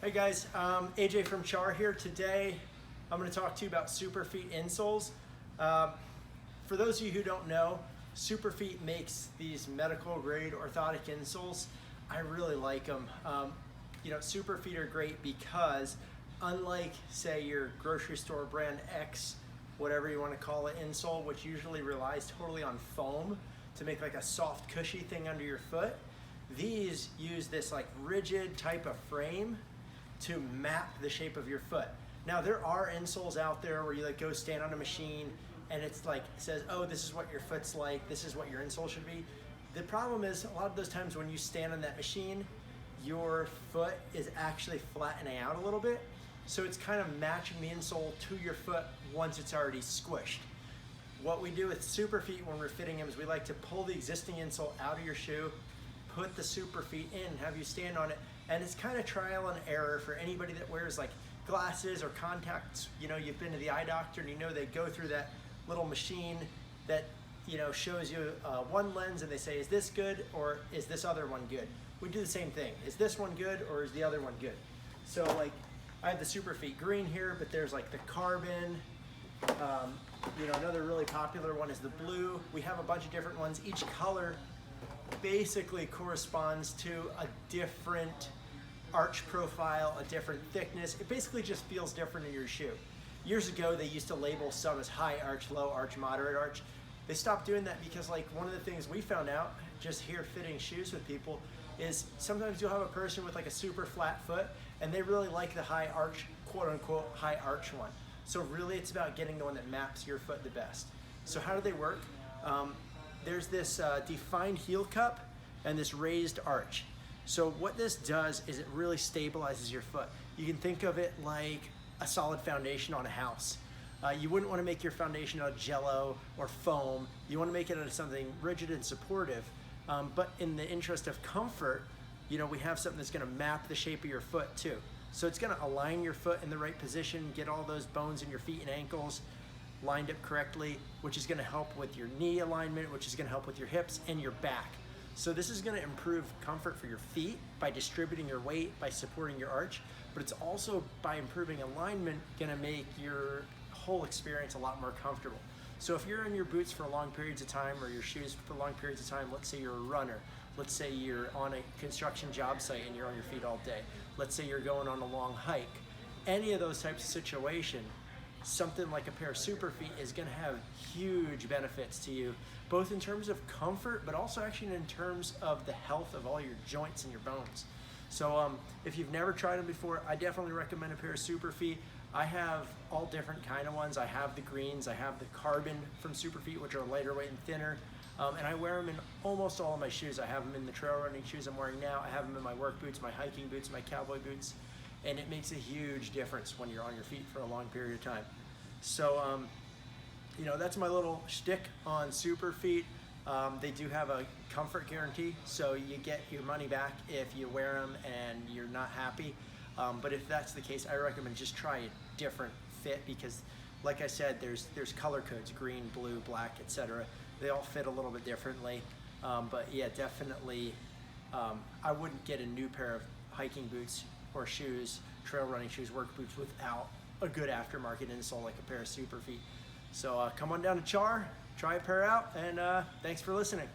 Hey guys, AJ from Char here. Today I'm going to talk to you about Superfeet insoles. For those of you who don't know, Superfeet makes these medical grade orthotic insoles. I really like them. Superfeet are great because unlike say your grocery store brand X, whatever you want to call it, insole, which usually relies totally on foam to make like a soft cushy thing under your foot, these use this like rigid type of frame to map the shape of your foot. Now there are insoles out there where you like go stand on a machine and it's like says, oh, this is what your foot's like, this is what your insole should be. The problem is a lot of those times when you stand on that machine, your foot is actually flattening out a little bit. So it's kind of matching the insole to your foot once it's already squished. What we do with Superfeet when we're fitting them is we like to pull the existing insole out of your shoe, put the Superfeet in, have you stand on it, and it's kind of trial and error for anybody that wears like glasses or contacts. You know, you've been to the eye doctor and you know they go through that little machine that shows you one lens and they say, is this good or is this other one good? We do the same thing. Is this one good or is the other one good? So like I have the Superfeet green here, but there's like the carbon. Another really popular one is the blue. We have a bunch of different ones. Each color basically corresponds to a different arch profile, a different thickness. It basically just feels different in your shoe. Years ago, they used to label some as high arch, low arch, moderate arch. They stopped doing that because like one of the things we found out just here fitting shoes with people is sometimes you'll have a person with like a super flat foot and they really like the high arch, quote unquote, high arch one. So really it's about getting the one that maps your foot the best. So how do they work? There's this defined heel cup and this raised arch. So what this does is it really stabilizes your foot. You can think of it like a solid foundation on a house. You wouldn't want to make your foundation out of jello or foam. You want to make it out of something rigid and supportive. But in the interest of comfort, we have something that's going to map the shape of your foot too. So it's going to align your foot in the right position, get all those bones in your feet and ankles lined up correctly, which is going to help with your knee alignment, which is going to help with your hips and your back. So this is going to improve comfort for your feet by distributing your weight, by supporting your arch, but it's also by improving alignment going to make your whole experience a lot more comfortable. So if you're in your boots for long periods of time or your shoes for long periods of time, let's say you're a runner, let's say you're on a construction job site and you're on your feet all day, let's say you're going on a long hike, any of those types of situations, something like a pair of Superfeet is going to have huge benefits to you, both in terms of comfort, but also actually in terms of the health of all your joints and your bones. So if you've never tried them before, I definitely recommend a pair of Superfeet. I have all different kind of ones. I have the greens, I have the carbon from Superfeet, which are lighter weight and thinner, and I wear them in almost all of my shoes. I have them in the trail running shoes I'm wearing now. I have them in my work boots, my hiking boots, my cowboy boots. And it makes a huge difference when you're on your feet for a long period of time. So, that's my little shtick on Superfeet. They do have a comfort guarantee, so you get your money back if you wear them and you're not happy. But if that's the case, I recommend just try a different fit because, like I said, there's color codes, green, blue, black, etc. They all fit a little bit differently. But yeah, definitely, I wouldn't get a new pair of hiking boots or shoes, trail running shoes, work boots without a good aftermarket insole like a pair of Superfeet. So come on down to Char, try a pair out, and thanks for listening.